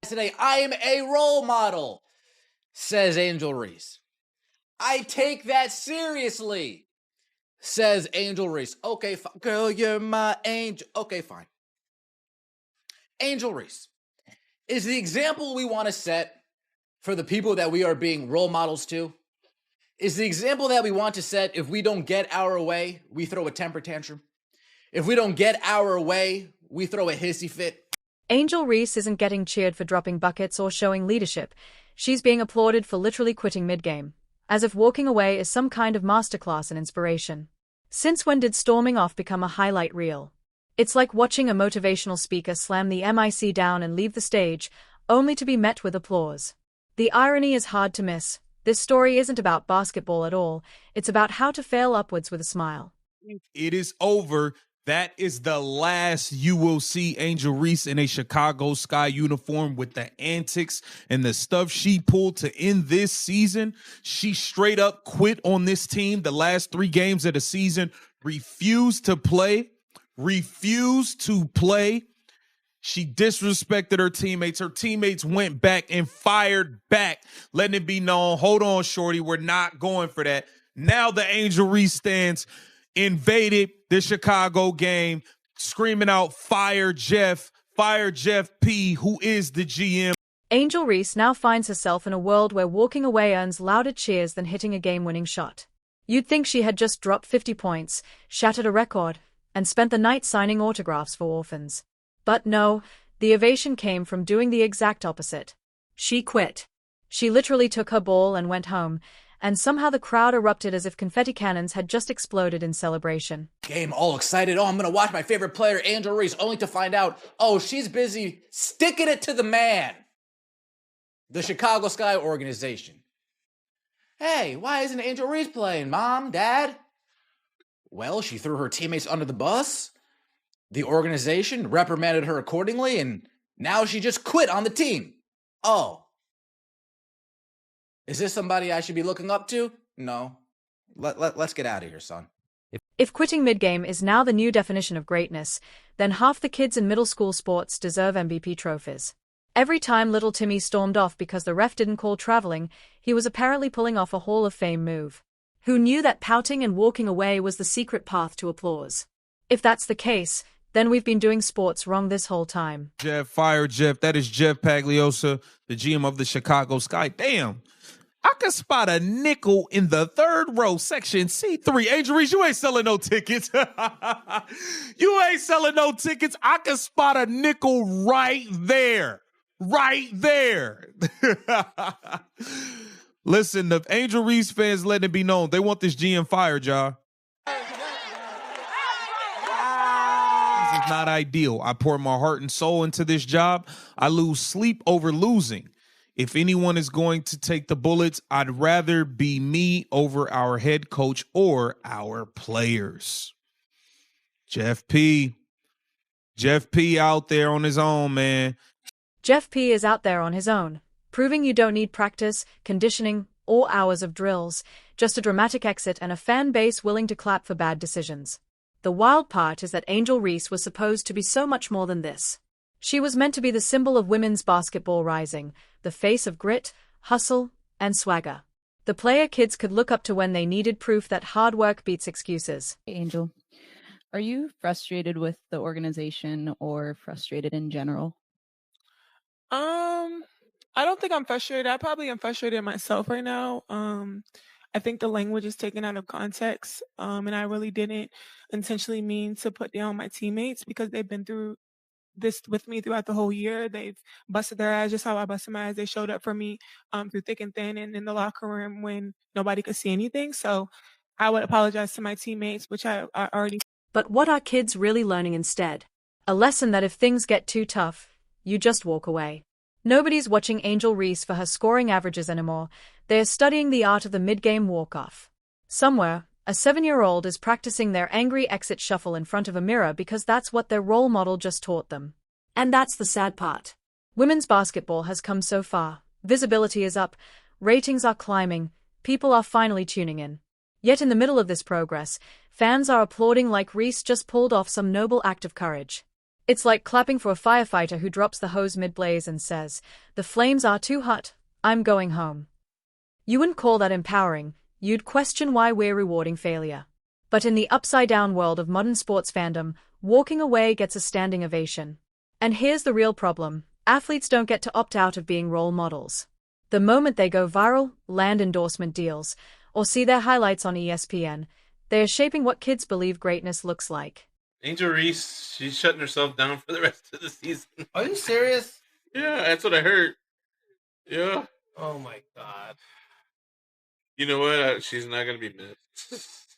today. I am a role model, says Angel Reese. I take that seriously, says Angel Reese. Okay, girl, you're my angel. Okay, fine. Angel Reese is the example we want to set for the people that we are being role models to. Is the example that we want to set. If we don't get our way, we throw a temper tantrum. If we don't get our way, we throw a hissy fit. Angel Reese isn't getting cheered for dropping buckets or showing leadership. She's being applauded for literally quitting mid-game, as if walking away is some kind of masterclass in inspiration. Since when did storming off become a highlight reel? It's like watching a motivational speaker slam the mic down and leave the stage, only to be met with applause. The irony is hard to miss. This story isn't about basketball at all. It's about how to fail upwards with a smile. It is over. That is the last you will see Angel Reese in a Chicago Sky uniform with the antics and the stuff she pulled to end this season. She straight up quit on this team the last 3 games of the season, refused to play. She disrespected her teammates. Her teammates went back and fired back, letting it be known, hold on, shorty, we're not going for that. Now the Angel Reese stands invaded the Chicago game, screaming out, fire Jeff P., who is the GM. Angel Reese now finds herself in a world where walking away earns louder cheers than hitting a game-winning shot. You'd think she had just dropped 50 points, shattered a record, and spent the night signing autographs for orphans. But no, the ovation came from doing the exact opposite. She quit. She literally took her ball and went home, and somehow the crowd erupted as if confetti cannons had just exploded in celebration. Game all excited. Oh, I'm going to watch my favorite player, Angel Reese, only to find out, oh, she's busy sticking it to the man. The Chicago Sky organization. Hey, why isn't Angel Reese playing, Mom, Dad? Well, she threw her teammates under the bus. The organization reprimanded her accordingly, and now she just quit on the team. Oh. Is this somebody I should be looking up to? No. Let's get out of here, son. If quitting mid-game is now the new definition of greatness, then half the kids in middle school sports deserve MVP trophies. Every time little Timmy stormed off because the ref didn't call traveling, he was apparently pulling off a Hall of Fame move. Who knew that pouting and walking away was the secret path to applause? If that's the case, then we've been doing sports wrong this whole time. Jeff, fire Jeff. That is Jeff Pagliosa, the GM of the Chicago Sky. Damn. I can spot a nickel in the 3rd row, section C3. Angel Reese, you ain't selling no tickets. You ain't selling no tickets. I can spot a nickel right there. Right there. Listen, the Angel Reese fans letting it be known. They want this GM fired, y'all. This is not ideal. I pour my heart and soul into this job. I lose sleep over losing. If anyone is going to take the bullets, I'd rather be me over our head coach or our players. Jeff P. out there on his own, man. Jeff P. is out there on his own, proving you don't need practice, conditioning, or hours of drills, just a dramatic exit and a fan base willing to clap for bad decisions. The wild part is that Angel Reese was supposed to be so much more than this. She was meant to be the symbol of women's basketball rising, the face of grit, hustle, and swagger. The player kids could look up to when they needed proof that hard work beats excuses. Hey, Angel, are you frustrated with the organization or frustrated in general? I don't think I'm frustrated. I probably am frustrated myself right now. I think the language is taken out of context, and I really didn't intentionally mean to put down my teammates because they've been through this with me throughout the whole year. They've busted their ass just how I busted my ass. They showed up for me through thick and thin and in the locker room when nobody could see anything. So I would apologize to my teammates, which I already. But what are kids really learning instead? A lesson that if things get too tough, you just walk away. Nobody's watching Angel Reese for her scoring averages anymore. They're studying the art of the mid-game walk-off. Somewhere, a 7-year-old is practicing their angry exit shuffle in front of a mirror because that's what their role model just taught them. And that's the sad part. Women's basketball has come so far. Visibility is up, ratings are climbing, people are finally tuning in. Yet in the middle of this progress, fans are applauding like Reese just pulled off some noble act of courage. It's like clapping for a firefighter who drops the hose mid-blaze and says, "The flames are too hot, I'm going home." You wouldn't call that empowering, you'd question why we're rewarding failure. But in the upside-down world of modern sports fandom, walking away gets a standing ovation. And here's the real problem: athletes don't get to opt out of being role models. The moment they go viral, land endorsement deals, or see their highlights on ESPN, they are shaping what kids believe greatness looks like. Angel Reese, she's shutting herself down for the rest of the season. Are you serious? Yeah, that's what I heard. Yeah. Oh my God. You know what? She's not gonna be missed.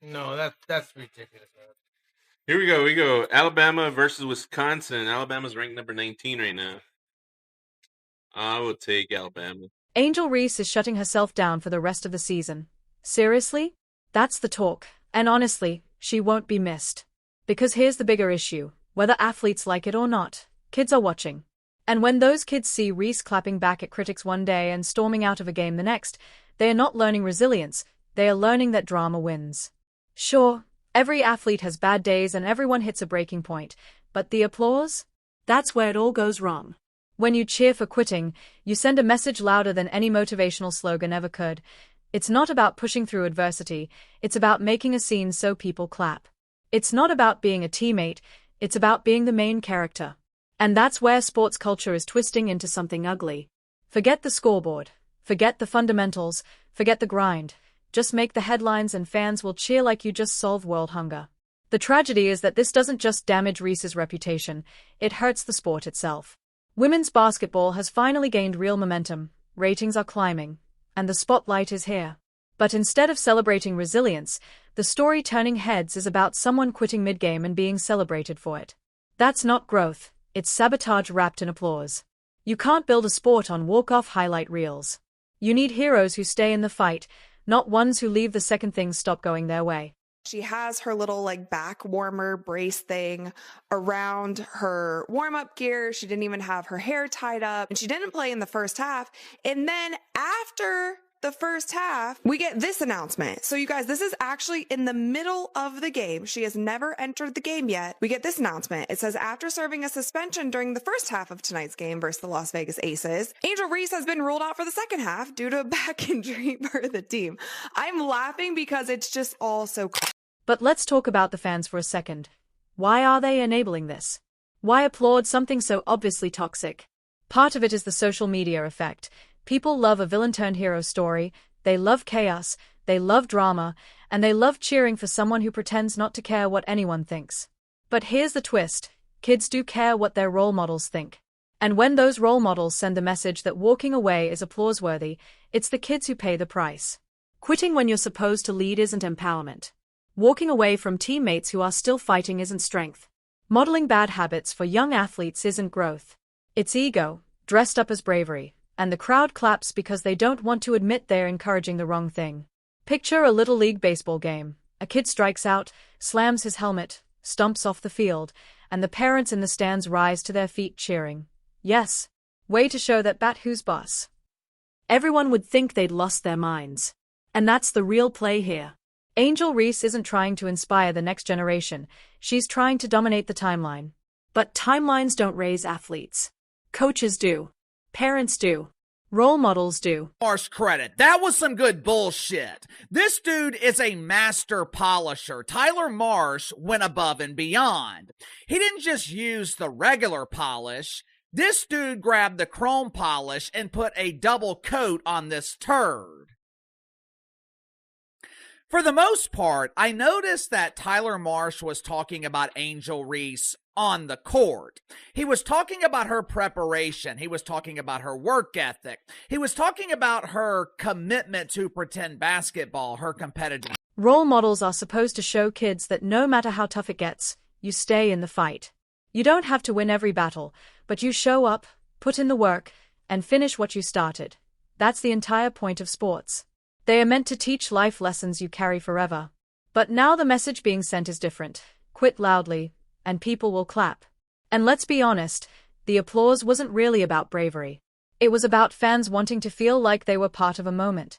No, that's ridiculous, man. Here we go. Alabama versus Wisconsin. Alabama's ranked number 19 right now. I would take Alabama. Angel Reese is shutting herself down for the rest of the season. Seriously? That's the talk. And honestly, she won't be missed. Because here's the bigger issue: whether athletes like it or not, kids are watching. And when those kids see Reese clapping back at critics one day and storming out of a game the next, they are not learning resilience, they are learning that drama wins. Sure, every athlete has bad days and everyone hits a breaking point, but the applause? That's where it all goes wrong. When you cheer for quitting, you send a message louder than any motivational slogan ever could. It's not about pushing through adversity, it's about making a scene so people clap. It's not about being a teammate, it's about being the main character. And that's where sports culture is twisting into something ugly. Forget the scoreboard, forget the fundamentals, forget the grind. Just make the headlines and fans will cheer like you just solved world hunger. The tragedy is that this doesn't just damage Reese's reputation, it hurts the sport itself. Women's basketball has finally gained real momentum, ratings are climbing, and the spotlight is here. But instead of celebrating resilience, the story turning heads is about someone quitting mid-game and being celebrated for it. That's not growth, it's sabotage wrapped in applause. You can't build a sport on walk-off highlight reels. You need heroes who stay in the fight, not ones who leave the second things stop going their way. She has her little back warmer brace thing around her warm-up gear. She didn't even have her hair tied up, and she didn't play in the first half. And then after the first half, we get this announcement. So you guys, this is actually in the middle of the game. She has never entered the game yet. We get this announcement. It says, after serving a suspension during the first half of tonight's game versus the Las Vegas Aces, Angel Reese has been ruled out for the second half due to a back injury for the team. I'm laughing because it's just all so cool. But let's talk about the fans for a second. Why are they enabling this? Why applaud something so obviously toxic? Part of it is the social media effect. People love a villain-turned-hero story, they love chaos, they love drama, and they love cheering for someone who pretends not to care what anyone thinks. But here's the twist: kids do care what their role models think. And when those role models send the message that walking away is applause-worthy, it's the kids who pay the price. Quitting when you're supposed to lead isn't empowerment. Walking away from teammates who are still fighting isn't strength. Modeling bad habits for young athletes isn't growth. It's ego, dressed up as bravery. And the crowd claps because they don't want to admit they're encouraging the wrong thing. Picture a Little League baseball game. A kid strikes out, slams his helmet, stumps off the field, and the parents in the stands rise to their feet cheering. Yes. Way to show that bat who's boss. Everyone would think they'd lost their minds. And that's the real play here. Angel Reese isn't trying to inspire the next generation, she's trying to dominate the timeline. But timelines don't raise athletes. Coaches do. Parents do. Role models do. Marsh credit. That was some good bullshit. This dude is a master polisher. Tyler Marsh went above and beyond. He didn't just use the regular polish. This dude grabbed the chrome polish and put a double coat on this turd. For the most part, I noticed that Tyler Marsh was talking about Angel Reese on the court. He was talking about her preparation. He was talking about her work ethic. He was talking about her commitment to pretend basketball, her competitive. Role models are supposed to show kids that no matter how tough it gets, you stay in the fight. You don't have to win every battle, but you show up, put in the work, and finish what you started. That's the entire point of sports. They are meant to teach life lessons you carry forever. But now the message being sent is different. Quit loudly, and people will clap. And let's be honest, the applause wasn't really about bravery. It was about fans wanting to feel like they were part of a moment.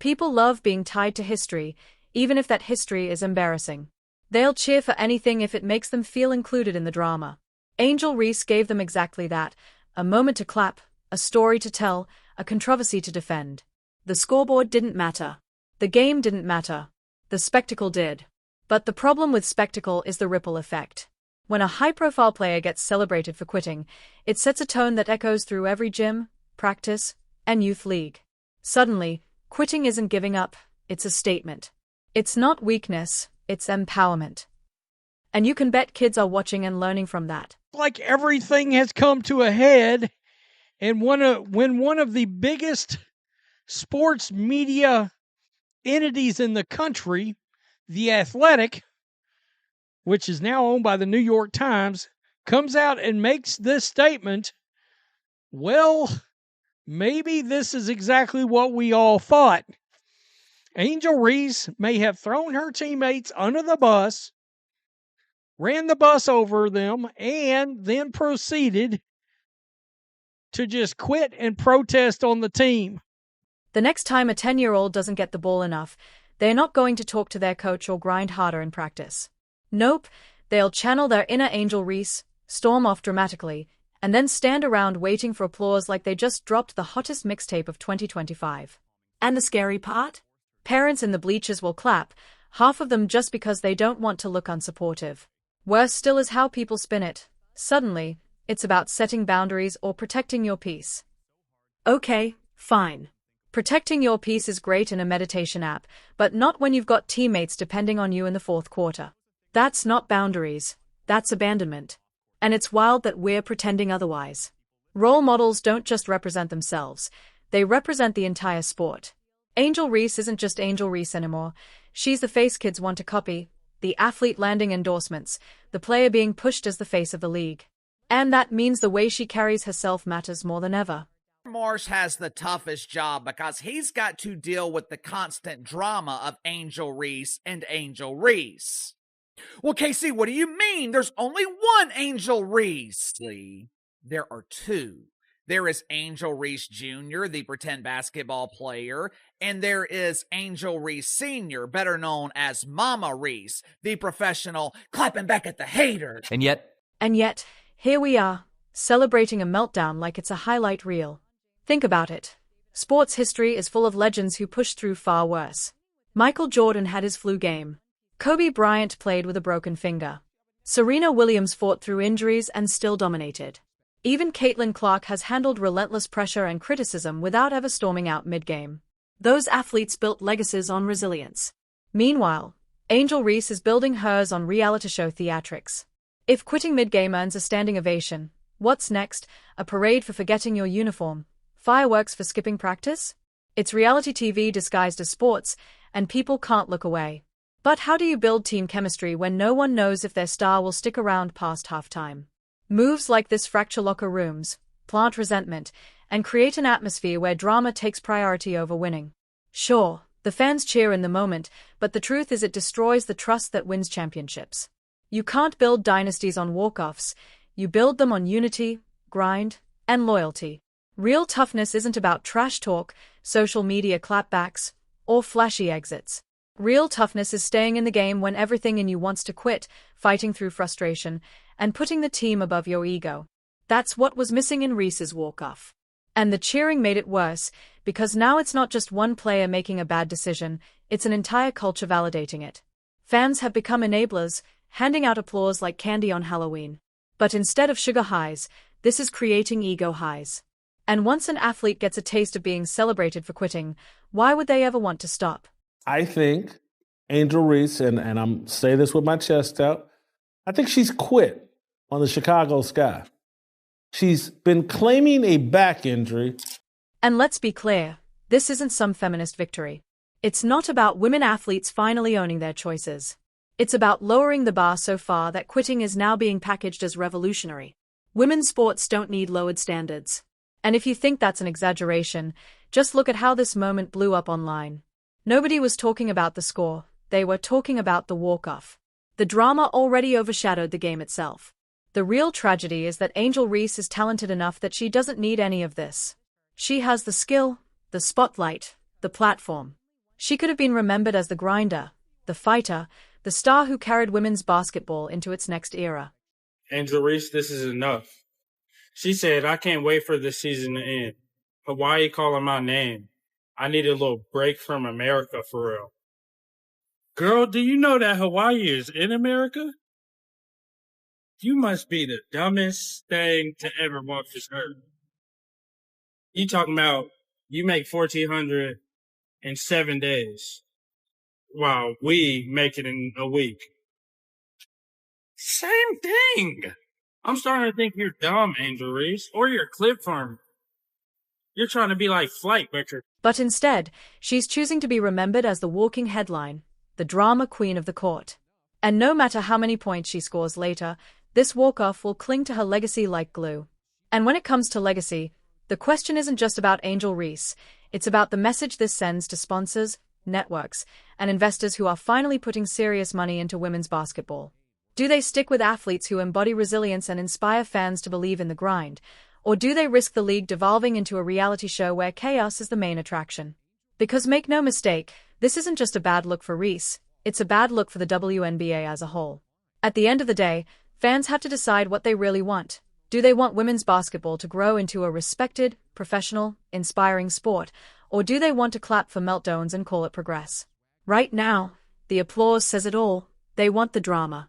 People love being tied to history, even if that history is embarrassing. They'll cheer for anything if it makes them feel included in the drama. Angel Reese gave them exactly that: a moment to clap, a story to tell, a controversy to defend. The scoreboard didn't matter. The game didn't matter. The spectacle did. But the problem with spectacle is the ripple effect. When a high-profile player gets celebrated for quitting, it sets a tone that echoes through every gym, practice, and youth league. Suddenly, quitting isn't giving up, it's a statement. It's not weakness, it's empowerment. And you can bet kids are watching and learning from that. Like everything has come to a head, and when one of the biggest sports media entities in the country, The Athletic, which is now owned by the New York Times, comes out and makes this statement, well, maybe this is exactly what we all thought. Angel Reese may have thrown her teammates under the bus, ran the bus over them, and then proceeded to just quit and protest on the team. The next time a 10-year-old doesn't get the ball enough, they're not going to talk to their coach or grind harder in practice. Nope, they'll channel their inner Angel Reese, storm off dramatically, and then stand around waiting for applause like they just dropped the hottest mixtape of 2025. And the scary part? Parents in the bleachers will clap, half of them just because they don't want to look unsupportive. Worse still is how people spin it. Suddenly, it's about setting boundaries or protecting your peace. Okay, fine. Protecting your peace is great in a meditation app, but not when you've got teammates depending on you in the fourth quarter. That's not boundaries, that's abandonment. And it's wild that we're pretending otherwise. Role models don't just represent themselves, they represent the entire sport. Angel Reese isn't just Angel Reese anymore. She's the face kids want to copy, the athlete landing endorsements, the player being pushed as the face of the league. And that means the way she carries herself matters more than ever. Marsh has the toughest job because he's got to deal with the constant drama of Angel Reese and Angel Reese. Well, Casey, what do you mean? There's only one Angel Reese. There are two. There is Angel Reese Jr., the pretend basketball player, and there is Angel Reese Sr., better known as Mama Reese, the professional clapping back at the haters. And yet, here we are, celebrating a meltdown like it's a highlight reel. Think about it. Sports history is full of legends who pushed through far worse. Michael Jordan had his flu game. Kobe Bryant played with a broken finger. Serena Williams fought through injuries and still dominated. Even Caitlin Clark has handled relentless pressure and criticism without ever storming out mid-game. Those athletes built legacies on resilience. Meanwhile, Angel Reese is building hers on reality show theatrics. If quitting mid-game earns a standing ovation, what's next? A parade for forgetting your uniform? Fireworks for skipping practice? It's reality TV disguised as sports, and people can't look away. But how do you build team chemistry when no one knows if their star will stick around past halftime? Moves like this fracture locker rooms, plant resentment, and create an atmosphere where drama takes priority over winning. Sure, the fans cheer in the moment, but the truth is it destroys the trust that wins championships. You can't build dynasties on walk-offs, you build them on unity, grind, and loyalty. Real toughness isn't about trash talk, social media clapbacks, or flashy exits. Real toughness is staying in the game when everything in you wants to quit, fighting through frustration, and putting the team above your ego. That's what was missing in Reese's walk-off. And the cheering made it worse, because now it's not just one player making a bad decision, it's an entire culture validating it. Fans have become enablers, handing out applause like candy on Halloween. But instead of sugar highs, this is creating ego highs. And once an athlete gets a taste of being celebrated for quitting, why would they ever want to stop? I think Angel Reese, and I'm saying this with my chest out, I think she's quit on the Chicago Sky. She's been claiming a back injury. And let's be clear, this isn't some feminist victory. It's not about women athletes finally owning their choices. It's about lowering the bar so far that quitting is now being packaged as revolutionary. Women's sports don't need lowered standards. And if you think that's an exaggeration, just look at how this moment blew up online. Nobody was talking about the score, they were talking about the walk-off. The drama already overshadowed the game itself. The real tragedy is that Angel Reese is talented enough that she doesn't need any of this. She has the skill, the spotlight, the platform. She could have been remembered as the grinder, the fighter, the star who carried women's basketball into its next era. Angel Reese, this is enough. She said, I can't wait for this season to end. Hawaii calling my name. I need a little break from America for real. Girl, do you know that Hawaii is in America? You must be the dumbest thing to ever walk this earth. You talking about you make $1,400 in 7 days, while we make it in a week. Same thing. I'm starting to think you're dumb, Angel Reese, or you're a clip farmer. You're trying to be like Flight, But instead, she's choosing to be remembered as the walking headline, the drama queen of the court. And no matter how many points she scores later, this walk-off will cling to her legacy like glue. And when it comes to legacy, the question isn't just about Angel Reese, it's about the message this sends to sponsors, networks, and investors who are finally putting serious money into women's basketball. Do they stick with athletes who embody resilience and inspire fans to believe in the grind, or do they risk the league devolving into a reality show where chaos is the main attraction? Because make no mistake, this isn't just a bad look for Reese, it's a bad look for the WNBA as a whole. At the end of the day, fans have to decide what they really want. Do they want women's basketball to grow into a respected, professional, inspiring sport, or do they want to clap for meltdowns and call it progress? Right now, the applause says it all. They want the drama.